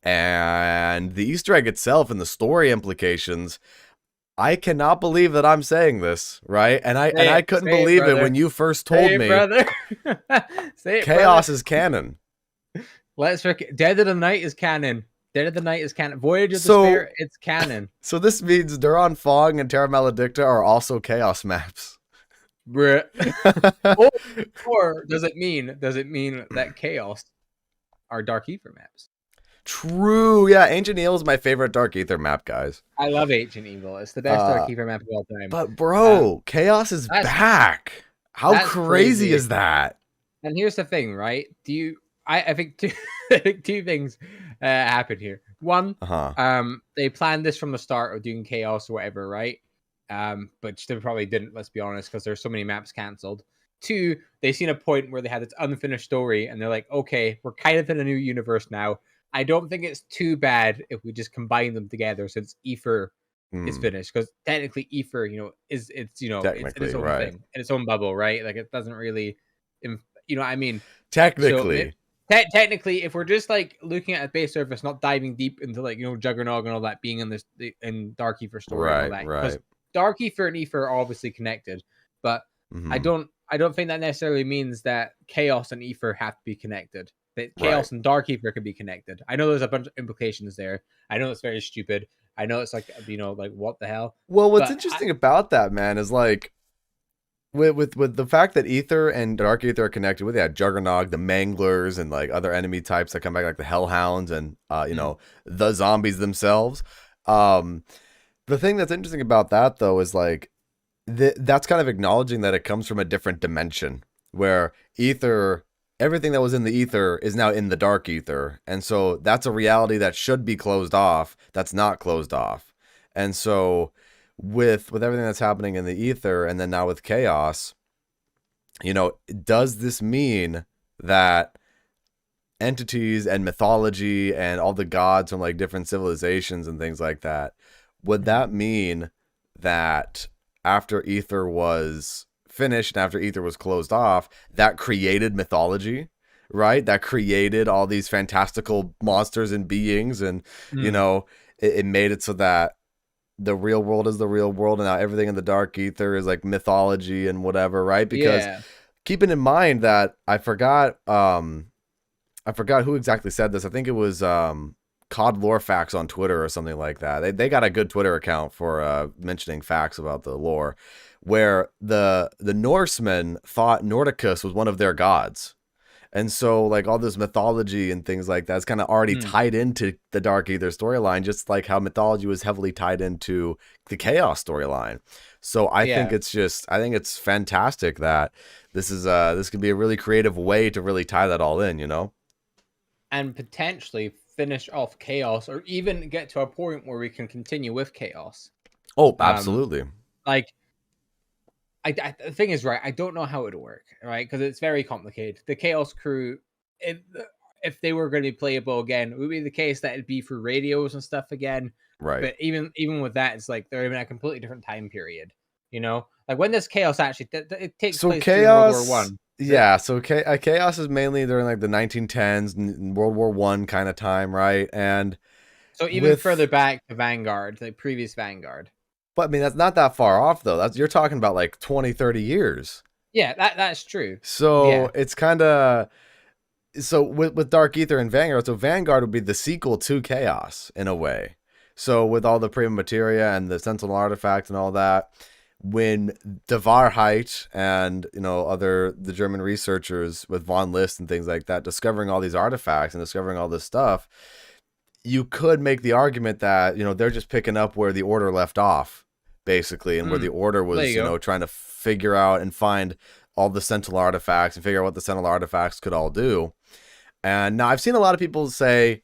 And the Easter egg itself and the story implications, I cannot believe that I'm saying this, right? And I couldn't Say it, believe it brother. when you first told Say it, me brother. Say it, Chaos brother. is canon. Dead of the Night is canon. Dead of the Night is canon. Voyage of So Despair, it's canon. so this means Duran Fong and Terra Maledicta are also Chaos maps. Bruh. or, or does it mean that Chaos are Dark Ether maps? True. Yeah, Ancient Eel is my favorite Dark Ether map, guys. I love Ancient Evil. It's the best Dark Ether map of all time. But bro, Chaos is That's back. How that's crazy crazy. is that? And here's the thing, right? I think I think two things happen here. One, they planned this from the start of doing Chaos or whatever, right? But they probably didn't, let's be honest, because there's so many maps cancelled. Two, they seen a point where they had this unfinished story, and they're like, okay, we're kind of in a new universe now. I don't think it's too bad if we just combine them together since Ether is finished, because technically Ether, it's it's in its own thing, in its own bubble, right? Like it doesn't really, what I mean. Technically. So, technically, if we're just like looking at a base surface, not diving deep into like Juggernog and all that being in Dark Ether story and all that, because Dark Ether and Ether are obviously connected, but I don't think that necessarily means that Chaos and Ether have to be connected. That Chaos and Dark Ether can be connected. I know there's a bunch of implications there. I know it's very stupid. I know it's like like what the hell. Well, what's interesting about that, man, is like with the fact that Ether and Dark Ether are connected with Juggernog, the Manglers, and like other enemy types that come back, like the Hellhounds and the zombies themselves. The thing that's interesting about that though is like that's kind of acknowledging that it comes from a different dimension where Ether. Everything that was in the Ether is now in the Dark Ether. And so that's a reality that should be closed off. That's not closed off. And so with everything that's happening in the Ether and then now with Chaos, does this mean that entities and mythology and all the gods from like different civilizations and things like that, would that mean that after Ether was finished and after Ether was closed off, that created mythology, right? That created all these fantastical monsters and beings, and it made it so that the real world is the real world, and now everything in the Dark Ether is like mythology and whatever, right? Because keeping in mind that I forgot who exactly said this. I think it was COD Lore Facts on Twitter or something like that. They got a good Twitter account for mentioning facts about the lore, where the Norsemen thought Nordicus was one of their gods. And so like all this mythology and things like that is kind of already tied into the Dark Ether storyline, just like how mythology was heavily tied into the Chaos storyline. So I think it's fantastic that this could be a really creative way to really tie that all in, and potentially finish off Chaos, or even get to a point where we can continue with Chaos. Oh, absolutely. The thing is, right, I don't know how it would work, right? Because it's very complicated. The Chaos crew, if they were going to be playable again, it would be the case that it'd be for radios and stuff again. Right. But even with that, it's like they're in a completely different time period. Like when this Chaos actually it takes place during World War One. Yeah, so Chaos is mainly during like the 1910s and World War One kind of time, right? And so even further back to Vanguard, the previous Vanguard. But I mean, that's not that far off though. You're talking about like 20, 30 years. Yeah, that's true. So it's kind of, so with Dark Ether and Vanguard, so Vanguard would be the sequel to Chaos in a way. So with all the prima materia and the Sentinel artifact and all that, when De Wahrheit and the German researchers with von List and things like that discovering all these artifacts and discovering all this stuff, you could make the argument that they're just picking up where the Order left off, basically, and where the Order was trying to figure out and find all the Sentinel artifacts and figure out what the Sentinel artifacts could all do. And now I've seen a lot of people say,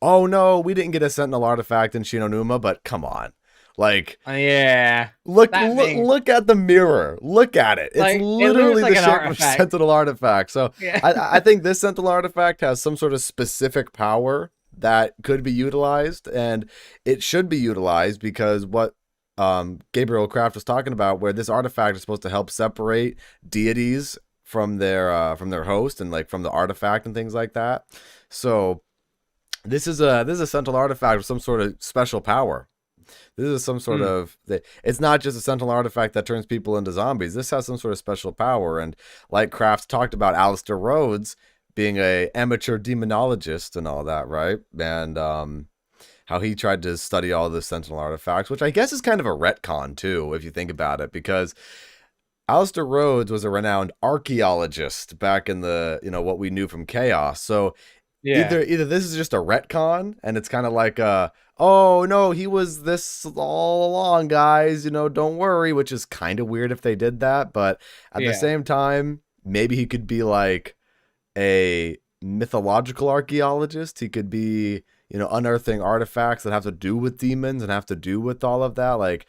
oh no, we didn't get a Sentinel artifact in Shinonuma, but come on. Like, look at the mirror. Look at it. It's literally the shape of a Sentinel artifact. So I think this Sentinel artifact has some sort of specific power that could be utilized, and it should be utilized because what Gabriel Kraft was talking about, where this artifact is supposed to help separate deities from their host and like from the artifact and things like that. So this is a central artifact of some sort of special power. This is some sort Mm. of, it's not just a sentinel artifact that turns people into zombies. This has some sort of special power. And like Crafts talked about Alistair Rhodes being a amateur demonologist and all that, right? And how he tried to study all the sentinel artifacts, which I guess is kind of a retcon too, if you think about it, because Alistair Rhodes was a renowned archaeologist back in the, what we knew from Chaos. So Yeah. either this is just a retcon and it's kind of like oh no, he was this all along, guys, don't worry, which is kind of weird if they did that, but at the Yeah. same time, maybe he could be like a mythological archaeologist. He could be, unearthing artifacts that have to do with demons and have to do with all of that. Like,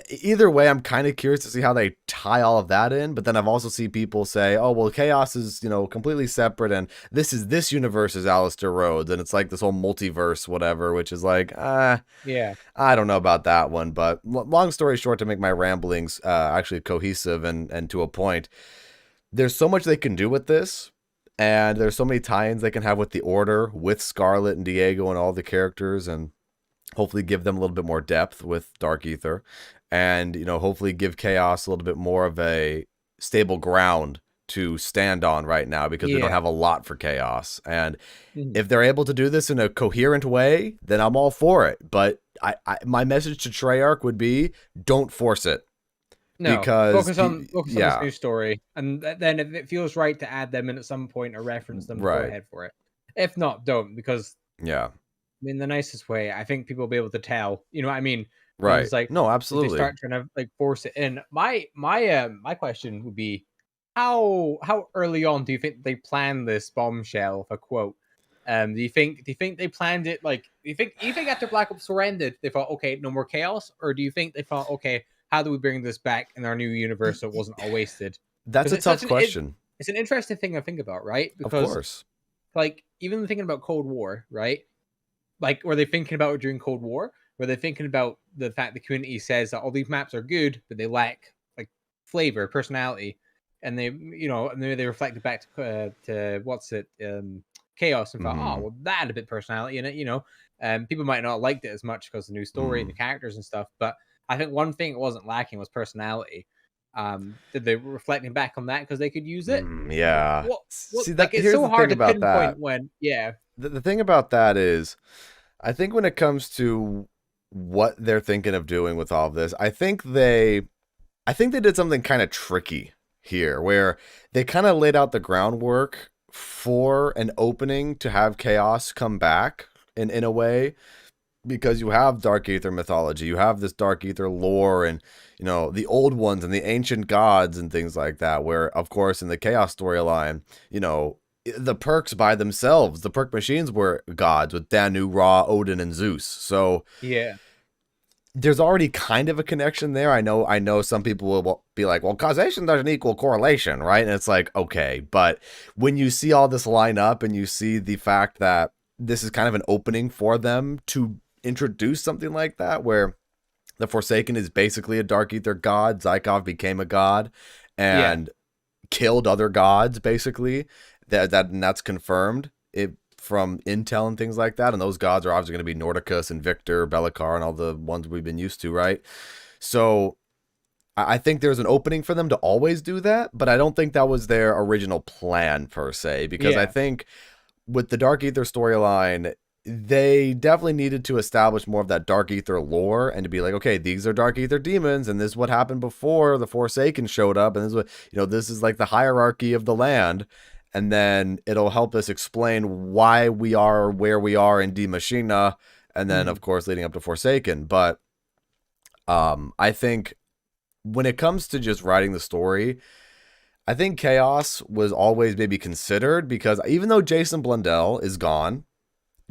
either way, I'm kind of curious to see how they tie all of that in. But then I've also seen people say, oh, well, Chaos is, completely separate. And this universe is Alistair Rhodes. And it's like this whole multiverse, whatever, which is like, Yeah. I don't know about that one. But long story short, to make my ramblings actually cohesive and to a point, there's so much they can do with this. And there's so many tie-ins they can have with the Order, with Scarlet and Diego and all the characters. And hopefully give them a little bit more depth with Dark Ether, and hopefully give Chaos a little bit more of a stable ground to stand on right now, because we don't Yeah. have a lot for Chaos. And Mhm. if they're able to do this in a coherent way, then I'm all for it. But my message to Treyarch would be, don't force it, No, because focus on this yeah, new story, and then if it feels right to add them in at some point or reference them, go right, ahead for it. If not, don't, because yeah, in the nicest way, I think people will be able to tell. You know what I mean? And right, it's like no, if they absolutely. start trying to like force it in. My question would be, how early on do you think they planned this bombshell? If a quote. Do you think they planned it like? Do you think after Black Ops 4 ended, they thought, okay, no more chaos, or do you think they thought, okay, how do we bring this back in our new universe so it wasn't all wasted? That's Because a tough question. it's an interesting thing to think about, right? Of Because course. like even thinking about Cold War, right? Like, were they thinking about it during Cold War? Were they thinking about the fact the community says that all these maps are good, but they lack like flavor, personality, and they reflected back to what's it, chaos, and thought, oh Mhm. well, that had a bit of personality in it, people might not have liked it as much because the new story and the Mhm. characters and stuff, but I think one thing it wasn't lacking was personality. Did they reflecting back on that because they could use it? Yeah. What See, like that it's here's so the hard thing to about pinpoint that. when, yeah, The thing about that is, I think when it comes to what they're thinking of doing with all of this, I think they did something kind of tricky here, where they kind of laid out the groundwork for an opening to have Chaos come back in a way, because you have Dark Aether mythology, you have this Dark Aether lore, and the old ones and the ancient gods and things like that. Where, of course, in the Chaos storyline, the perks by themselves, the perk machines were gods with Danu, Ra, Odin, and Zeus. So yeah, there's already kind of a connection there. I know some people will be like, well, causation doesn't equal correlation, right? And it's like, okay, but when you see all this line up and you see the fact that this is kind of an opening for them to introduce something like that, where the Forsaken is basically a Dark Ether god, Zykov became a god yeah. and killed other gods, basically. And that's confirmed from intel and things like that. And those gods are obviously going to be Nordicus and Victor, Belikar, and all the ones we've been used to, right? So I think there's an opening for them to always do that, but I don't think that was their original plan per se, because I Yeah, think with the Dark Ether storyline, they definitely needed to establish more of that Dark Ether lore, and to be like, okay, these are Dark Ether demons, and this is what happened before the Forsaken showed up, and this is what, this is like the hierarchy of the land. And then it'll help us explain why we are where we are in Die Machina, and then mhm, of course leading up to Forsaken. But I think when it comes to just writing the story, I think Chaos was always maybe considered, because even though Jason Blundell is gone,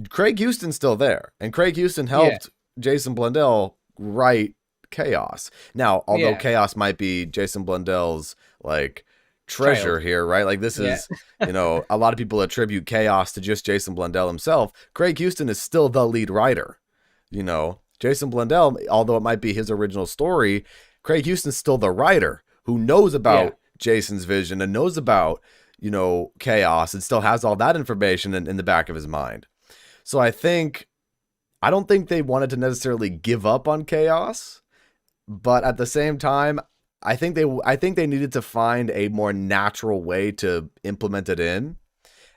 Craig Houston's still there, and Craig Houston yeah, helped Jason Blundell write Chaos. Now, although yeah. Chaos might be Jason Blundell's like treasure Child, here, right? Like, this yeah, is, a lot of people attribute Chaos to just Jason Blundell himself. Craig Houston is still the lead writer. Jason Blundell, although it might be his original story, Craig Houston's still the writer who knows yeah, about Jason's vision and knows about, Chaos, and still has all that information in the back of his mind. So I don't think they wanted to necessarily give up on chaos, but at the same time, I think they needed to find a more natural way to implement it in,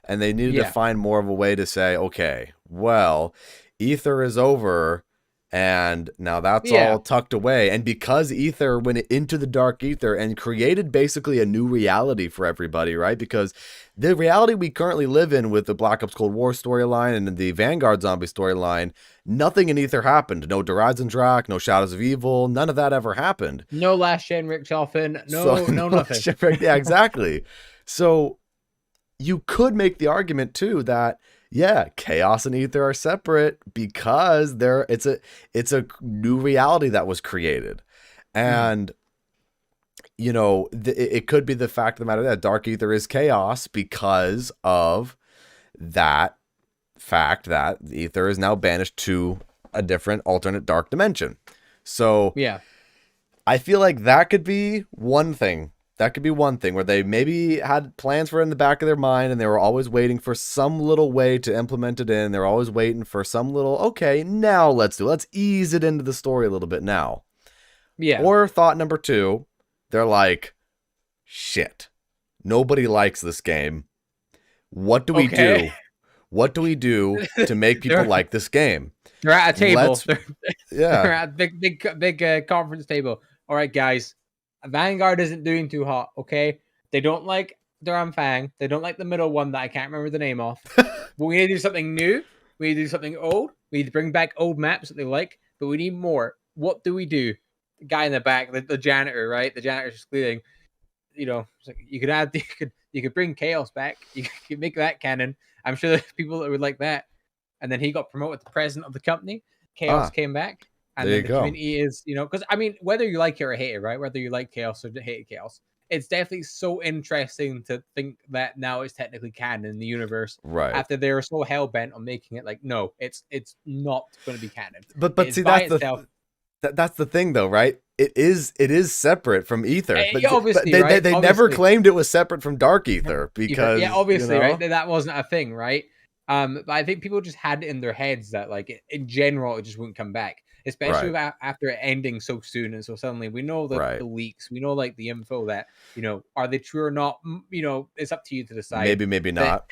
and they needed to Yeah. find more of a way to say, okay, well, ether is over, and now that's Yeah. all tucked away. And because ether went into the dark ether and created basically a new reality for everybody, right? Because the reality we currently live in with the Black Ops Cold War storyline and the Vanguard zombie storyline, nothing in ether happened. No Derides and Drak, no Shadows of Evil, none of that ever happened. No last gen Richtofen. So No nothing. yeah, exactly. So you could make the argument too that yeah, chaos and ether are separate because it's a new reality that was created. And you know, it could be the fact of the matter that dark ether is chaos because of that fact that the ether is now banished to a different alternate dark dimension. So Yeah. I feel like that could be one thing. That could be one thing where they maybe had plans for it in the back of their mind and they were always waiting for some little way to implement it in. They were always waiting for some little, okay, now let's ease it into the story a little bit now. Yeah. Or thought number two, they're like, shit, nobody likes this game. What do we do? What do we do to make people like this game? They're at a table. Yeah. They're at a big conference table. All right, guys. Vanguard isn't doing too hot, okay? They don't like Duran Fang. They don't like the middle one that I can't remember the name of. But we need to do something new. We need to do something old. We need to bring back old maps that they like, but we need more. What do we do? The guy in the back, the janitor, right? The janitor's just cleaning. You know, you could add, you could bring chaos back. You could make that canon. I'm sure there's people that would like that. And then he got promoted to president of the company. Chaos came back. And then the community is, you know, because I mean, whether you like it or hate it, right? Whether you like chaos or hate chaos, it's definitely so interesting to think that now it's technically canon in the universe. Right. After they were so hell bent on making it like, no, it's not going to be canon. But see, that's the thing, though, right? It is separate from ether. But, obviously, they never claimed it was separate from dark ether because obviously, you know? right? That wasn't a thing, right? But I think people just had it in their heads that, like, in general, it just wouldn't come back. Especially after it ending so soon and so suddenly. We know the leaks. We know, like, the info that, you know, are they true or not? You know, it's up to you to decide. Maybe not.